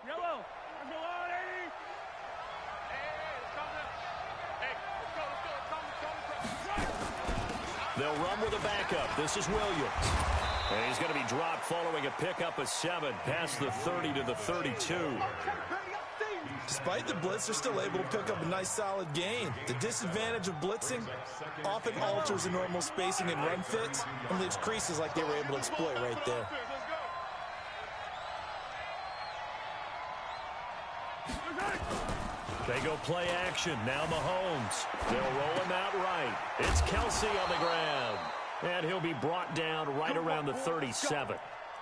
Yellow. Let's go on, 80. They'll run with a backup. This is Williams. And he's going to be dropped following a pickup of 7 past the 30 to the 32. Despite the blitz, they're still able to pick up a nice, solid gain. The disadvantage of blitzing often alters the normal spacing and run fits and leaves creases like they were able to exploit right there. They go play action. Now Mahomes. They'll roll him out right. It's Kelsey on the ground. And he'll be brought down right around the 37.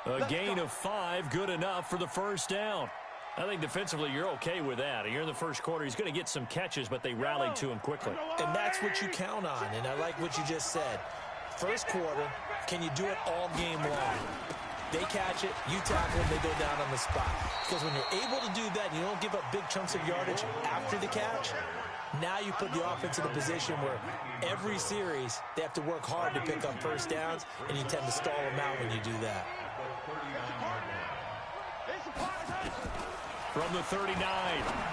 A gain of 5, good enough for the first down. I think defensively you're okay with that. Here in the first quarter, he's going to get some catches, but they rallied to him quickly. And that's what you count on, and I like what you just said. First quarter, can you do it all game long? They catch it, you tackle them, they go down on the spot. Because when you're able to do that, and you don't give up big chunks of yardage after the catch, now you put the offense in a position where every series they have to work hard to pick up first downs, and you tend to stall them out when you do that. From the 39,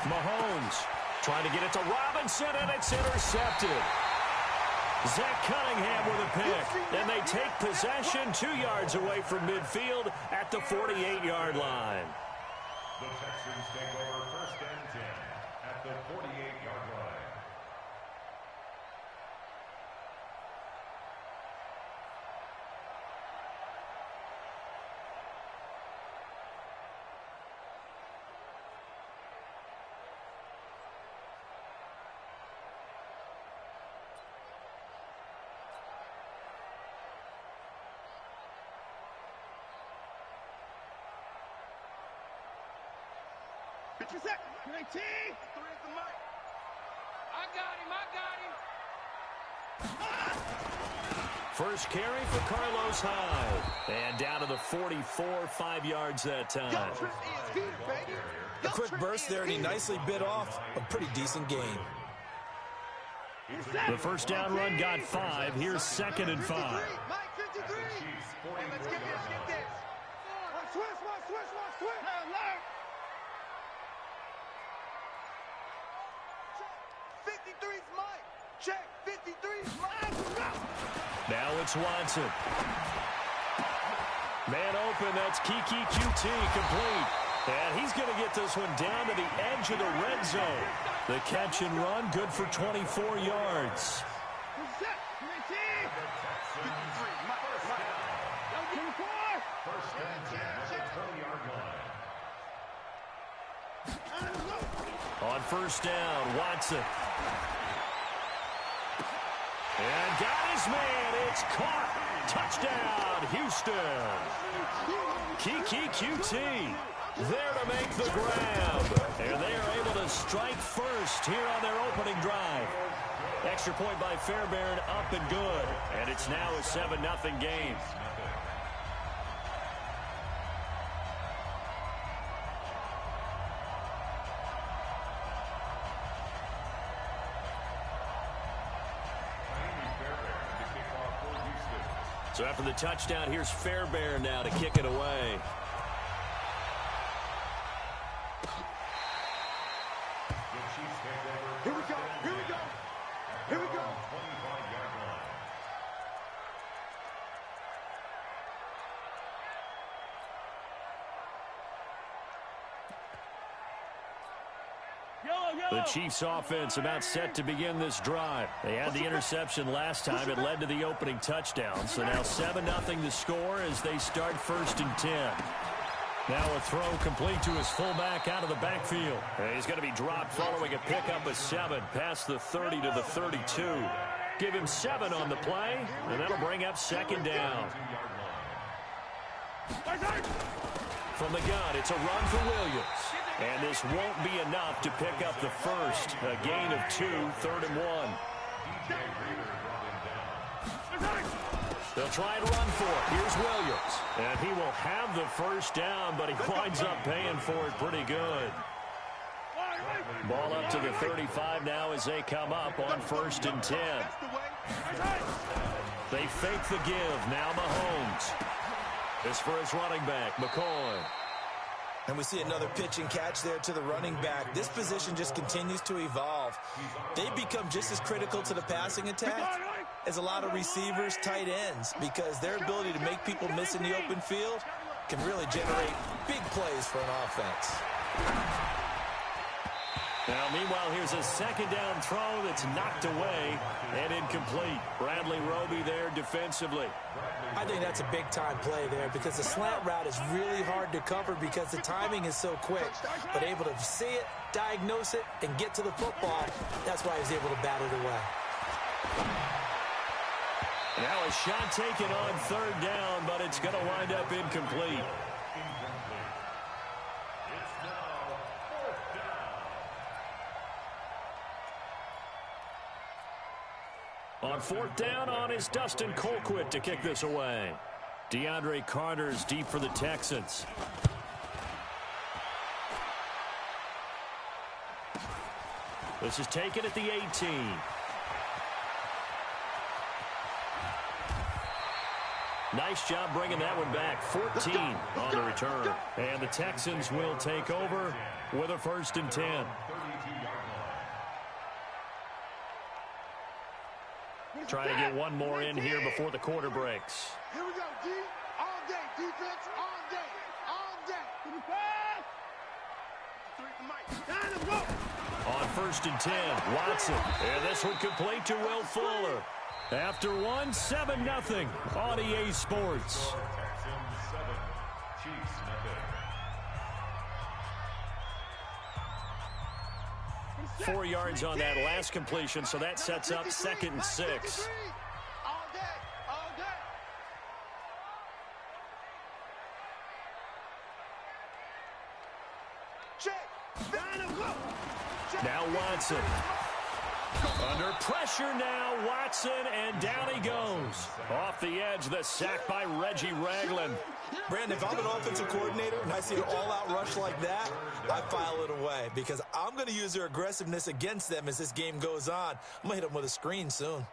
Mahomes trying to get it to Robinson, and it's intercepted. Zach Cunningham with a pick, and they take possession 2 yards away from midfield at the 48-yard line. The Texans take over 1st and 10 at the 48-yard line. Set. 19. 3 at the mic. I got him. First carry for Carlos Hyde. And down to the 44, 5 yards that time. A quick burst there, and he nicely bit off a pretty decent gain. The first down run got 5. Here's 2nd and 5. Mike, 53. Let's get this. One switch. Alert. 53's Mike. Check. 53's Mike. Now it's Watson. Man open. That's Kiki QT complete. And he's going to get this one down to the edge of the red zone. The catch and run good for 24 yards. On first down, Watson. And got his man. It's caught. Touchdown, Houston. Kiki QT there to make the grab. And they are able to strike first here on their opening drive. Extra point by Fairbairn, up and good. And it's now a 7-0 game. So after the touchdown, here's Fairbairn now to kick it away. Here we go. The Chiefs offense about set to begin this drive. They had the interception last time. It led to the opening touchdown. So now 7-0 the score as they start 1st and 10. Now a throw complete to his fullback out of the backfield. And he's going to be dropped following a pickup of 7 past the 30 to the 32. Give him 7 on the play, and that'll bring up 2nd down. From the gun, it's a run for Williams. And this won't be enough to pick up the first. A gain of 2, 3rd and 1. They'll try and run for it. Here's Williams. And he will have the first down, but he winds up paying for it pretty good. Ball up to the 35 now as they come up on 1st and 10. They fake the give. Now Mahomes. This for his running back, McCoy. And we see another pitch and catch there to the running back. This position just continues to evolve. They've become just as critical to the passing attack as a lot of receivers, tight ends, because their ability to make people miss in the open field can really generate big plays for an offense. Now, meanwhile, here's a second down throw that's knocked away and incomplete. Bradley Roby there defensively. I think that's a big-time play there because the slant route is really hard to cover because the timing is so quick. But able to see it, diagnose it, and get to the football, that's why he was able to bat it away. Now a shot taken on third down, but it's going to wind up incomplete. On fourth down on is Dustin Colquitt to kick this away. DeAndre Carter's deep for the Texans. This is taken at the 18. Nice job bringing that one back. 14 on the return. And the Texans will take over with a 1st and 10. Trying to get one more in here before the quarter breaks. Here we go, D. All day. Defense, all day. All day. On 1st and 10, Watson. And this one complete to Will Fuller. After 7-0 on EA Sports. 4 yards on that last completion, so that sets up 2nd and 6. Now Watson. Under pressure now, Watson, and down he goes. Off the edge, the sack by Reggie Ragland. Brandon, if I'm an offensive coordinator and I see an all-out rush like that, I file it away because I'm going to use their aggressiveness against them as this game goes on. I'm going to hit them with a screen soon.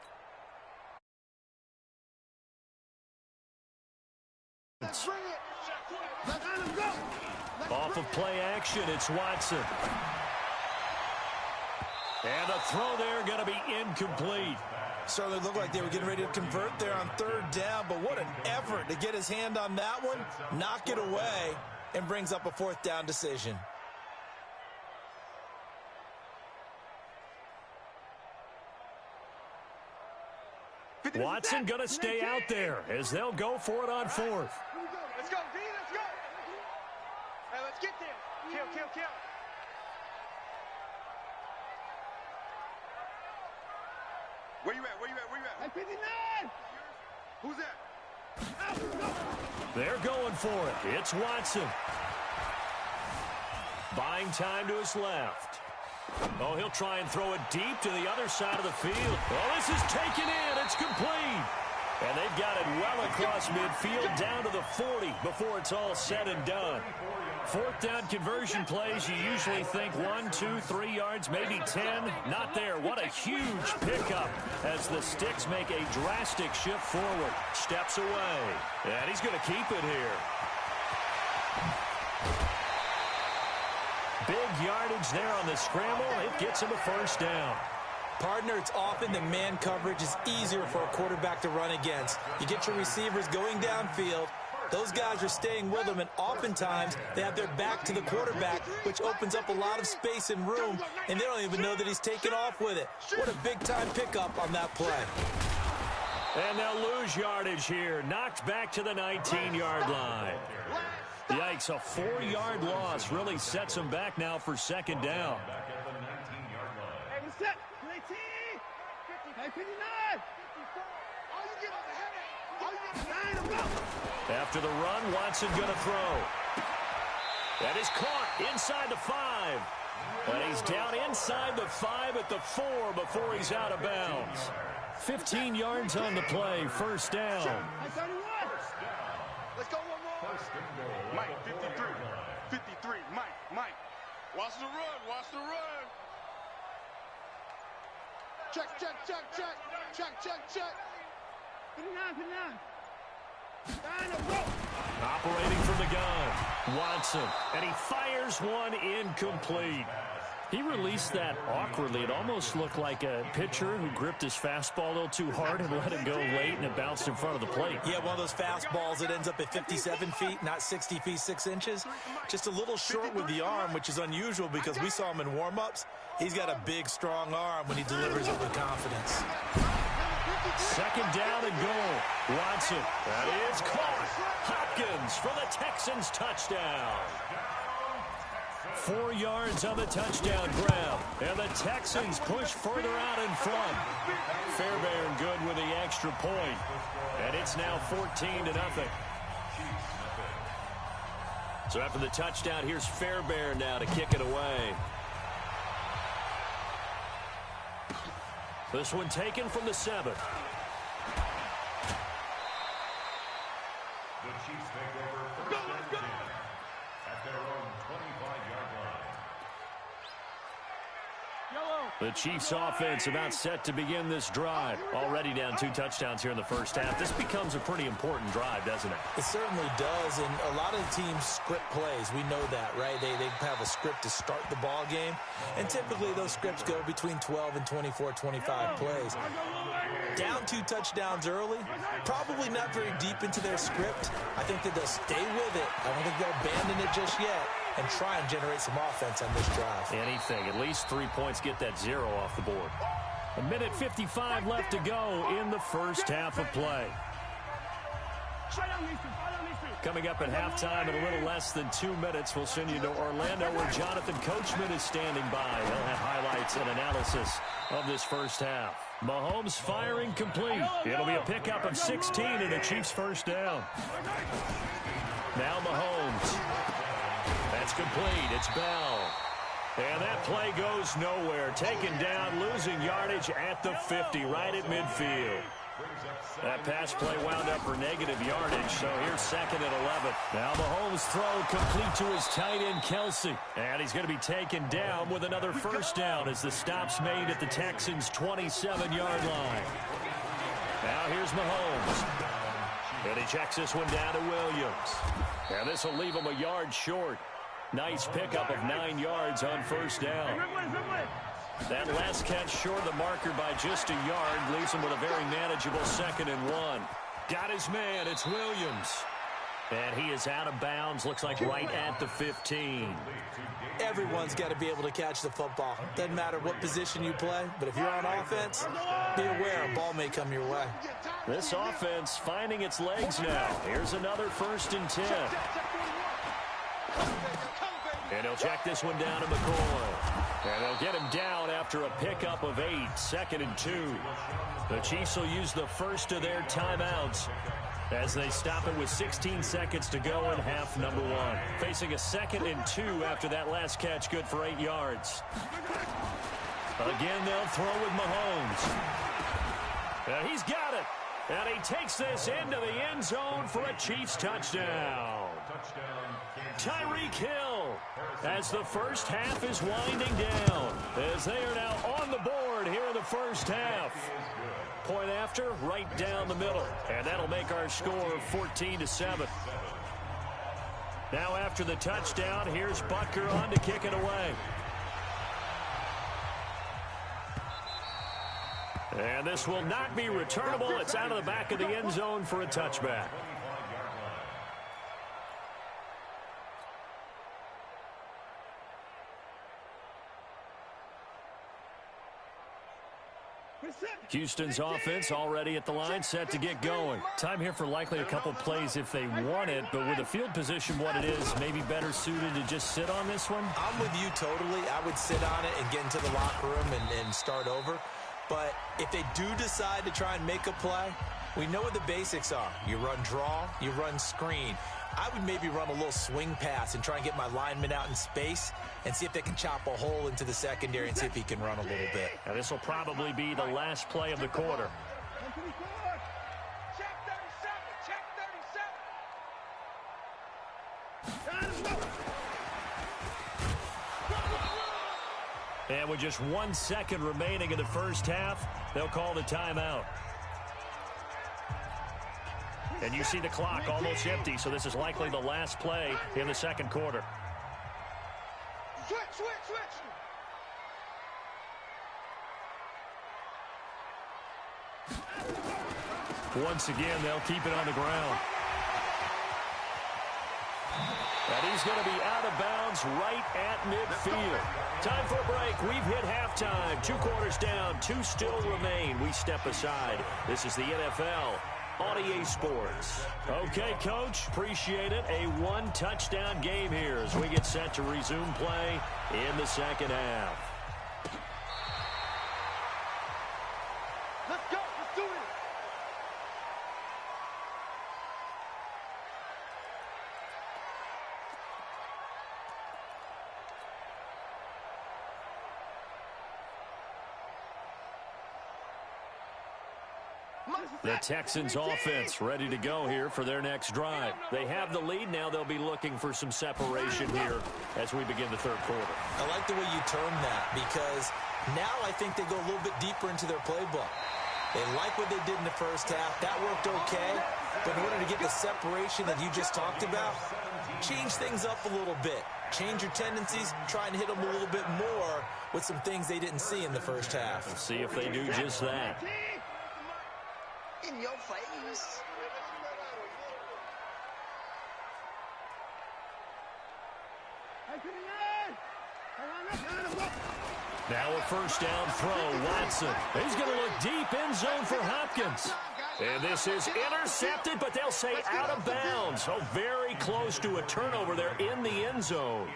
Off of play action, it's Watson. And a throw there going to be incomplete. Certainly looked like they were getting ready to convert there on 3rd down, but what an effort to get his hand on that one, knock it away, and brings up a 4th down decision. Watson going to stay out there as they'll go for it on 4th. Let's go, D, let's go. Hey, let's get there. Kill. Where you at? At 59. Who's that? They're going for it. It's Watson. Buying time to his left. Oh, he'll try and throw it deep to the other side of the field. Oh, this is taken in. It's complete. And they've got it well across midfield down to the 40 before it's all said and done. 4th down conversion plays, you usually think 1, 2, 3 yards, maybe 10. Not there. What a huge pickup as the Sticks make a drastic shift forward. Steps away. And he's going to keep it here. Big yardage there on the scramble. It gets him a 1st down. Partner, it's often the man coverage is easier for a quarterback to run against. You get your receivers going downfield. Those guys are staying with them, and oftentimes they have their back to the quarterback, which opens up a lot of space and room, and they don't even know that he's taken off with it. What a big-time pickup on that play. And they'll lose yardage here. Knocked back to the 19-yard line. Yikes, a 4-yard loss really sets them back now for 2nd down. Hey, what's up? 19. Hey, 59. All you get on the head. After the run, Watson going to throw. That is caught inside the 5. And he's down inside the 5 at the 4 before he's out of bounds. 15 yards on the play, 1st down. Let's go one more. Mike, 53. 53, Mike. Watch the run. Check. 59. Operating from the gun. Watson, and he fires one incomplete. He released that awkwardly. It almost looked like a pitcher who gripped his fastball a little too hard and let it go late, and it bounced in front of the plate. Yeah, one of those fastballs that ends up at 57 feet, not 60 feet, 6 inches. Just a little short with the arm, which is unusual because we saw him in warm-ups. He's got a big, strong arm when he delivers it with confidence. Second down and goal. Watson, that is caught. Hopkins for the Texans touchdown. 4 yards on the touchdown grab, and the Texans push further out in front. Fairbairn good with the extra point, and it's now 14-0. So after the touchdown, here's Fairbairn now to kick it away. This one taken from the 7. The Chiefs take over first and 10 at their own 25-yard line. The Chiefs offense about set to begin this drive. Already down 2 touchdowns here in the first half. This becomes a pretty important drive, doesn't it? It certainly does, and a lot of the teams script plays. We know that, right? They have a script to start the ball game, and typically those scripts go between 12 and 24, 25 plays. Down 2 touchdowns early, probably not very deep into their script. I think that they'll stay with it. I don't think they'll abandon it just yet and try and generate some offense on this drive. Anything. At least 3 points, get that 0 off the board. 1:55 left to go in the first half of play. Coming up at halftime in a little less than 2 minutes, we'll send you to Orlando where Jonathan Coachman is standing by. He'll have highlights and analysis of this first half. Mahomes firing complete. It'll be a pickup of 16 and a Chiefs first down. Now Mahomes. That's complete. It's Bell. And that play goes nowhere. Taken down, losing yardage at the 50, right at midfield. That pass play wound up for negative yardage, so here's 2nd and 11. Now Mahomes' throw complete to his tight end, Kelsey. And he's going to be taken down with another first down as the stop's made at the Texans' 27-yard line. Now here's Mahomes. And he checks this one down to Williams. And this will leave him a yard short. Nice pickup of 9 yards on first down. That last catch short of the marker by just a yard leaves him with a very manageable 2nd and 1. Got his man. It's Williams. And he is out of bounds. Looks like right at the 15. Everyone's got to be able to catch the football. Doesn't matter what position you play, but if you're on offense, be aware a ball may come your way. This offense finding its legs now. Here's another 1st and 10. And he'll check this one down to McCoy. And they'll get him down after a pickup of 8, 2nd and 2. The Chiefs will use the first of their timeouts as they stop it with 16 seconds to go in half number 1. Facing a 2nd and 2 after that last catch, good for 8 yards. Again, they'll throw with Mahomes. And he's got it. And he takes this into the end zone for a Chiefs touchdown. Tyreek Hill, as the first half is winding down, as they are now on the board here in the first half. Point after, right down the middle, and that'll make our score 14-7. Now after the touchdown, here's Butker on to kick it away. And this will not be returnable. It's out of the back of the end zone for a touchback. Houston's offense already at the line, set to get going. Time here for likely a couple plays if they want it, but with the field position what it is, maybe better suited to just sit on this one? I'm with you totally. I would sit on it and get into the locker room and start over. But if they do decide to try and make a play, we know what the basics are. You run draw, you run screen. I would maybe run a little swing pass and try and get my lineman out in space and see if they can chop a hole into the secondary and see if he can run a little bit. Now this will probably be the last play of the quarter. And with just 1 second remaining in the first half, they'll call the timeout. And you see the clock almost empty, so this is likely the last play in the second quarter. Switch. Once again, they'll keep it on the ground. And he's going to be out of bounds right at midfield. Time for a break. We've hit halftime. 2 quarters down. 2 still remain. We step aside. This is the NFL on EA Sports. Okay, Coach. Appreciate it. A 1-touchdown game here as we get set to resume play in the second half. Let's go. Let's do it. The Texans offense ready to go here for their next drive. They have the lead. Now they'll be looking for some separation here as we begin the third quarter. I like the way you term that because now I think they go a little bit deeper into their playbook. They like what they did in the first half. That worked okay. But in order to get the separation that you just talked about, change things up a little bit. Change your tendencies, try and hit them a little bit more with some things they didn't see in the first half. We'll see if they do just that. In your face. Now a first down throw. Watson. He's going to look deep end zone for Hopkins. And this is intercepted, but they'll say out of bounds. So very close to a turnover there in the end zone.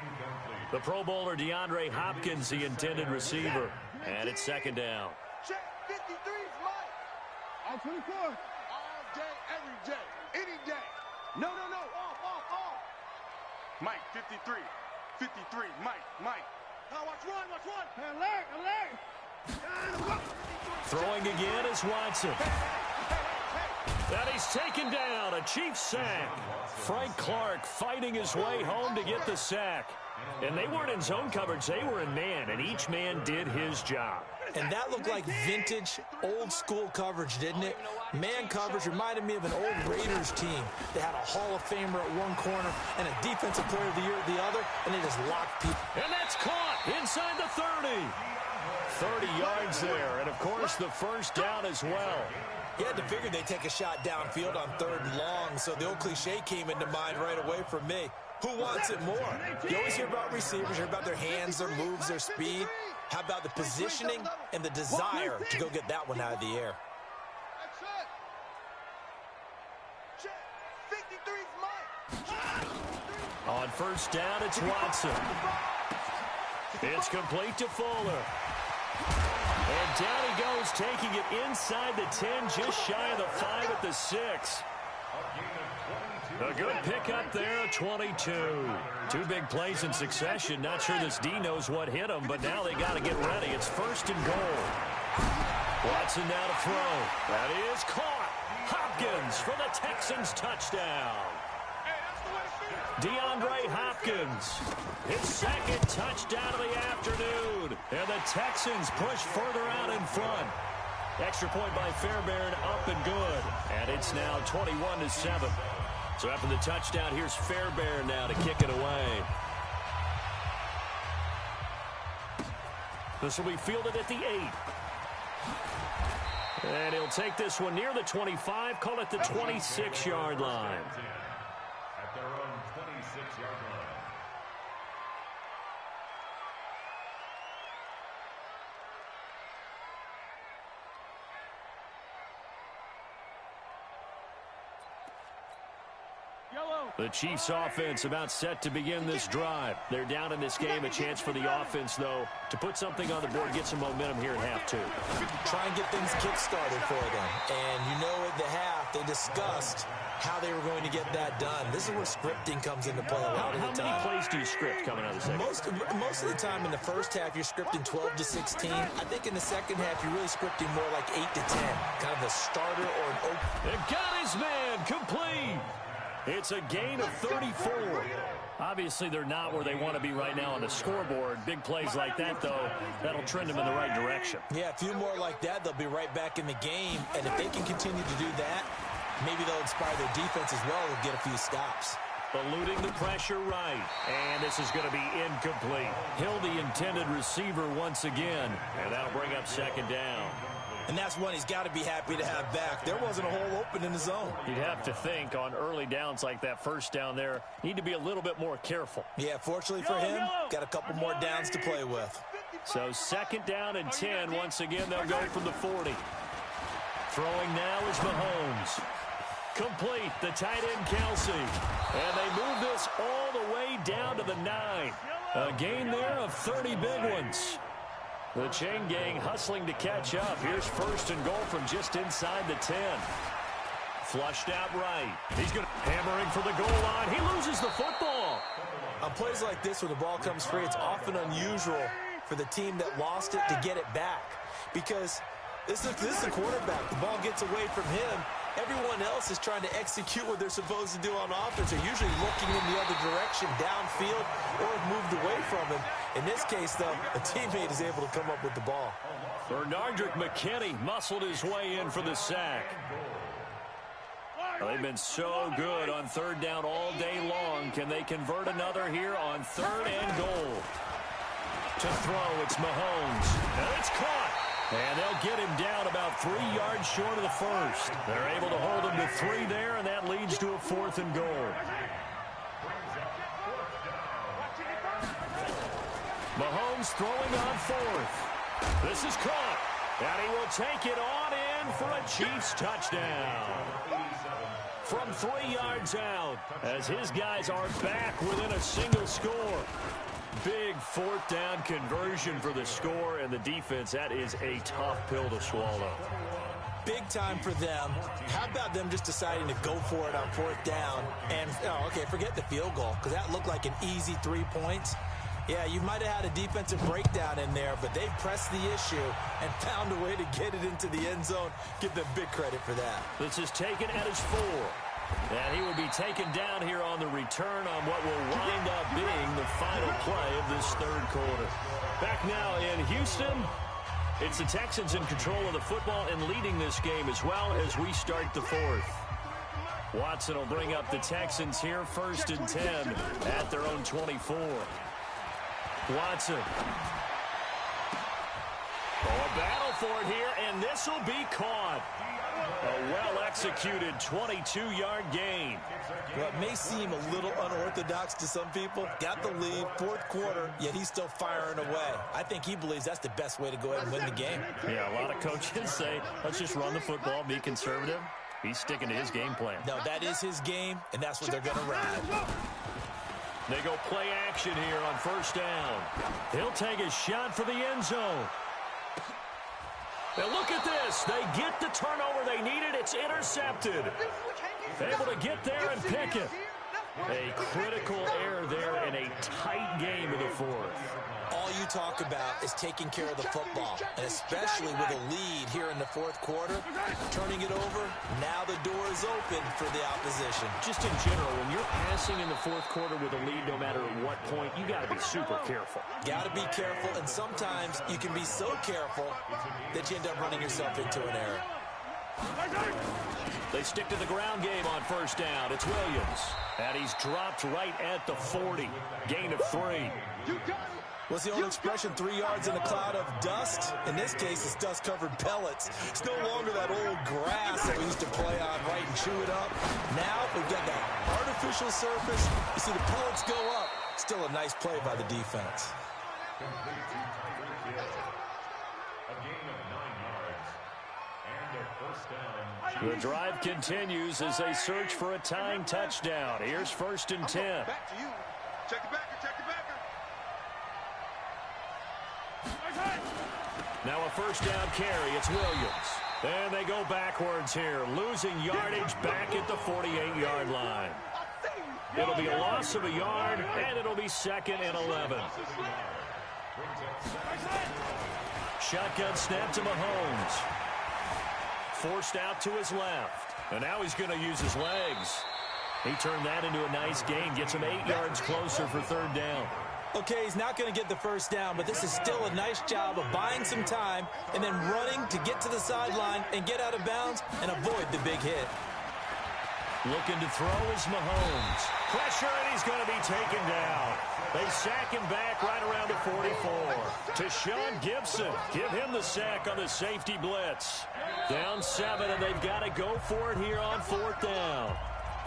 The Pro Bowler DeAndre Hopkins, the intended receiver. And it's second down. Check 53 is mine. 24. All day, every day, any day. No. Off. Mike, 53. 53, Mike. Now watch one. Alert. Throwing again is Watson. And he's taken down. A Chiefs sack. Frank Clark fighting his way home to get the sack. And they weren't in zone coverage. They were in man, and each man did his job. And that looked like vintage, old-school coverage, didn't it? Man coverage reminded me of an old Raiders team. They had a Hall of Famer at one corner and a Defensive Player of the Year at the other, and they just locked people. And that's caught inside the 30. 30 yards there, and, of course, the first down as well. You had to figure they'd take a shot downfield on 3rd and long, so the old cliche came into mind right away for me. Who wants it more? You always hear about receivers, you hear about their hands, their moves, their speed. How about the positioning and the desire to go get that one out of the air? On first down, it's Watson. It's complete to Fuller. And down he goes, taking it inside the 10, just shy of the 5 at the 6. A good pickup there, 22. 2 big plays in succession. Not sure this D knows what hit him, but now they got to get ready. It's 1st and goal. Watson now to throw. That is caught. Hopkins for the Texans touchdown. DeAndre Hopkins, his 2nd touchdown of the afternoon. And the Texans push further out in front. Extra point by Fairbairn, up and good. And it's now 21-7. So after the touchdown, here's Fairbairn now to kick it away. This will be fielded at the 8. And he'll take this one near the 25, call it the 26-yard line. At their own 26-yard line. The Chiefs offense about set to begin this drive. They're down in this game. A chance for the offense, though, to put something on the board, get some momentum here at half 2. Try and get things kick-started for them. And you know at the half, they discussed how they were going to get that done. This is where scripting comes into play a lot of the time. How many plays do you script coming out of the second? Most of the time in the first half, you're scripting 12 to 16. I think in the second half, you're really scripting more like 8 to 10. Kind of a starter or an open. It got his man complete. It's a gain of 34. Obviously, they're not where they want to be right now on the scoreboard. Big plays like that, though, that'll trend them in the right direction. Yeah, a few more like that, they'll be right back in the game. And if they can continue to do that, Maybe they'll inspire their defense as well and get a few stops. Eluding the pressure right. And this is going to be incomplete. Hill, the intended receiver once again. And that'll bring up second down. And that's one he's got to be happy to have back. There wasn't a hole open in the zone. You'd have to think on early downs like that first down there, need to be a little bit more careful. Yeah, fortunately for him, got a couple more downs to play with. So second down and 10. Once again, they'll go from the 40. Throwing now is Mahomes. Complete, the tight end Kelsey. And they move this all the way down to the 9. A gain there of 30 big ones. The chain gang hustling to catch up. Here's first and goal from just inside the 10. Flushed out right. He's going to hammering for the goal line. He loses the football. On plays like this, when the ball comes free, it's often unusual for the team that lost it to get it back. Because this is the quarterback. The ball gets away from him. Everyone else is trying to execute what they're supposed to do on offense. They're usually looking in the other direction, downfield, or have moved away from him. In this case, though, a teammate is able to come up with the ball. Bernardrick McKinney muscled his way in for the sack. They've been so good on third down all day long. Can they convert another here on third and goal? To throw, it's Mahomes. And it's caught. And they'll get him down about 3 yards short of the first. They're able to hold him to 3 there, and that leads to a fourth and goal. Mahomes throwing on fourth. This is caught. And he will take it on in for a Chiefs touchdown. From 3 yards out, as his guys are back within a single score. Big fourth down conversion for the score, and the defense, that is a tough pill to swallow. Big time for them. How about them just deciding to go for it on fourth down? And, okay, forget the field goal, because that looked like an easy 3 points. Yeah, you might have had a defensive breakdown in there, but they pressed the issue and found a way to get it into the end zone. Give them big credit for that. This is taken at his 4. And he will be taken down here on the return on what will wind up being the final play of this third quarter. Back now in Houston, it's the Texans in control of the football and leading this game as well as we start the fourth. Watson will bring up the Texans here first and 10 at their own 24. Watson. A battle for it here, and this will be caught. A well-executed 22-yard gain. Well, it may seem a little unorthodox to some people. Got the lead, fourth quarter, yet he's still firing away. I think he believes that's the best way to go ahead and win the game. Yeah, a lot of coaches say, let's just run the football, be conservative. He's sticking to his game plan. No, that is his game, and that's what they're going to ride. They go play action here on first down. He'll take a shot for the end zone. Now look at this. They get the turnover they needed. It's intercepted. Able to get there and pick it. A critical error there in a tight game of the fourth. All you talk about is taking care of the football, and especially with a lead here in the fourth quarter, turning it over, now the door is open for the opposition. Just in general, when you're passing in the fourth quarter with a lead, no matter at what point, you got to be super careful. Got to be careful, and sometimes you can be so careful that you end up running yourself into an error. They stick to the ground game on first down. It's Williams, and he's dropped right at the 40. Gain of 3. What's the old expression, 3 yards in a cloud of dust? In this case, it's dust-covered pellets. It's no longer that old grass that we used to play on, right, and chew it up. Now we've got that artificial surface. You see the pellets go up. Still a nice play by the defense. The drive continues as they search for a tying touchdown. Here's first and 10. Back to you. Check the backer, check the backer. Now a first down carry. It's Williams. And they go backwards here, losing yardage back at the 48-yard line. It'll be a loss of a yard, and it'll be second and 11. Shotgun snap to Mahomes. Forced out to his left. And now he's going to use his legs. He turned that into a nice gain. Gets him 8 yards closer for third down. Okay, he's not going to get the first down, but this is still a nice job of buying some time and then running to get to the sideline and get out of bounds and avoid the big hit. Looking to throw is Mahomes. Pressure, and he's going to be taken down. They sack him back right around the 44. To Sean Gibson. Give him the sack on the safety blitz. Down 7, and they've got to go for it here on 4th down.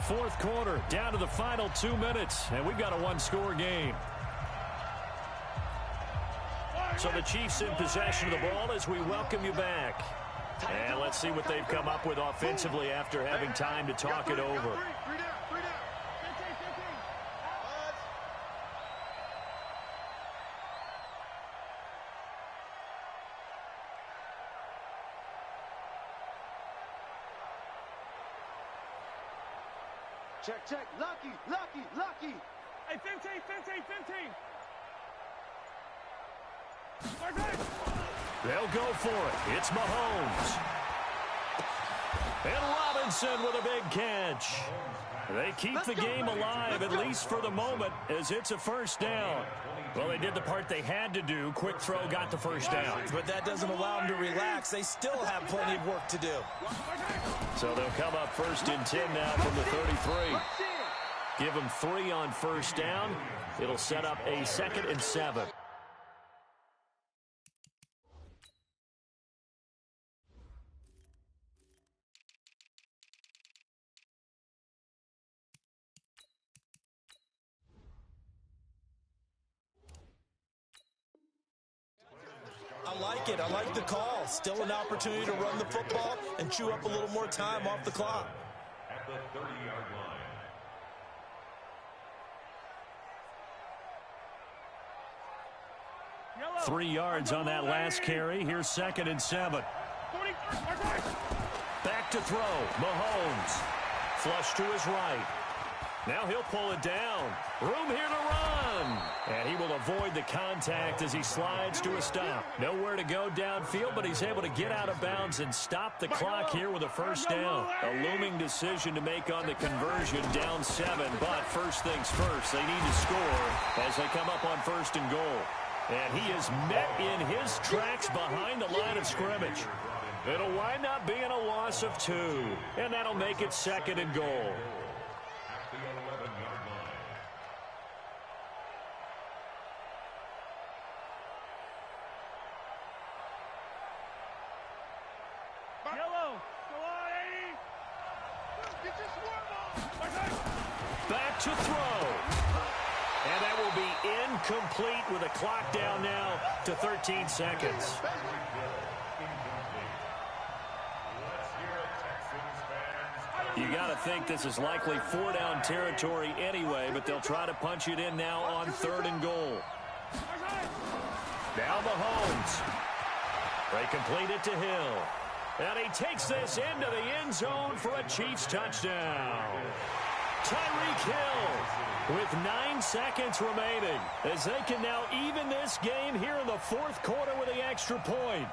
Fourth quarter, down to the final 2 minutes, and we've got a one-score game. So the Chiefs in possession of the ball as we welcome you back. And let's see what they've come up with offensively after having time to talk it over. Check, check. Lucky. Hey, 15. They'll go for it. It's Mahomes. And Robinson with a big catch. They keep the game alive, at least for the moment, as it's a first down. Well, they did the part they had to do. Quick throw got the first down. But that doesn't allow them to relax. They still have plenty of work to do. So they'll come up 1st and 10 now from the 33. Give them 3 on first down. It'll set up a 2nd and 7. I like it. I like the call. Still an opportunity to run the football and chew up a little more time off the clock. At the 30-yard line. 3 yards on that last carry. Here's 2nd and 7. Back to throw. Mahomes. Flush to his right. Now he'll pull it down. Room here to run. And he will avoid the contact as he slides to a stop. Nowhere to go downfield, but he's able to get out of bounds and stop the clock here with a first down. A looming decision to make on the conversion, down 7. But first things first, they need to score as they come up on 1st and goal. And he is met in his tracks behind the line of scrimmage. It'll wind up being a loss of 2. And that'll make it 2nd and goal. At the 11-yard line. Yellow. Go on, 80. Get your swerve on. Back to throw. And that will be incomplete with a clock down now to 13 seconds. You got to think this is likely 4-down territory anyway, but they'll try to punch it in now on 3rd and goal. Now Mahomes. They complete it to Hill. And he takes this into the end zone for a Chiefs touchdown. Tyreek Hill with 9 seconds remaining as they can now even this game here in the 4th quarter with the extra point.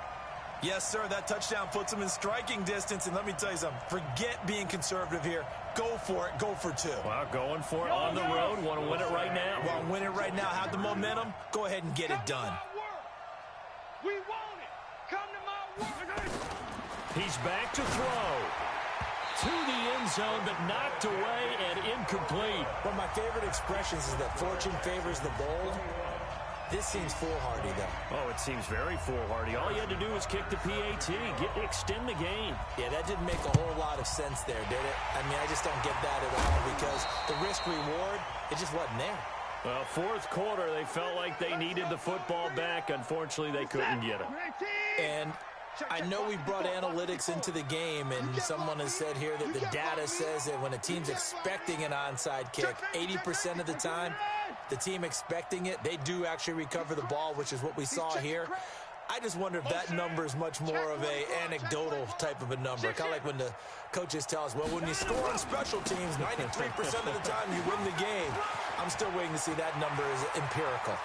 Yes, sir, that touchdown puts them in striking distance. And let me tell you something, forget being conservative here. Go for it. Go for 2. Well, going for it on the road. Want to win it right now. Want to win it right now. Have the momentum. Go ahead and get it done. We want it. Come to my work. He's back to throw. To the end zone, but knocked away and incomplete. One of my favorite expressions is that fortune favors the bold. This seems foolhardy, though. Oh, it seems very foolhardy. All you had to do was kick the PAT, extend the game. Yeah, that didn't make a whole lot of sense there, did it? I mean, I just don't get that at all because the risk-reward, it just wasn't there. Well, 4th quarter, they felt like they needed the football back. Unfortunately, they couldn't get it. And I know we brought analytics into the game, and someone has said here that the data says that when a team's expecting an onside kick, 80% of the time, the team expecting it, they do actually recover the ball, which is what we saw here. I just wonder if that number is much more of a anecdotal type of a number. Kind of like when the coaches tell us, well, when you score on special teams, 93% of the time you win the game. I'm still waiting to see that number is empirical.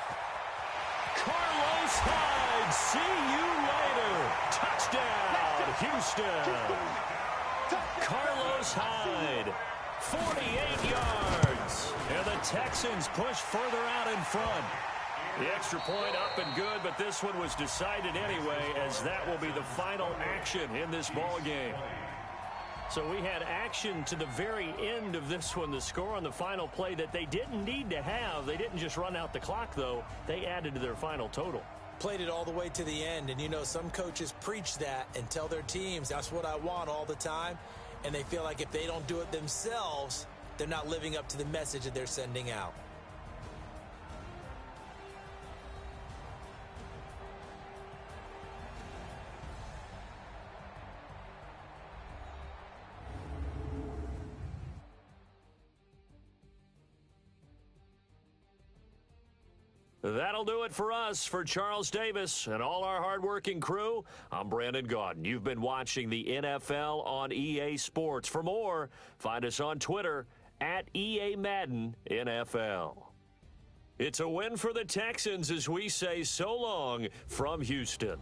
Carlos Hyde, see you later. Touchdown, Houston. Carlos Hyde, 48 yards. And the Texans push further out in front. The extra point up and good, but this one was decided anyway, as that will be the final action in this ball game. So we had action to the very end of this one. The score on the final play that they didn't need to have. They didn't just run out the clock, though. They added to their final total. Played it all the way to the end. And, you know, some coaches preach that and tell their teams, that's what I want all the time. And they feel like if they don't do it themselves, they're not living up to the message that they're sending out. That'll do it for us. For Charles Davis and all our hardworking crew, I'm Brandon Gaudin. You've been watching the NFL on EA Sports. For more, find us on Twitter at EA Madden NFL. It's a win for the Texans as we say so long from Houston.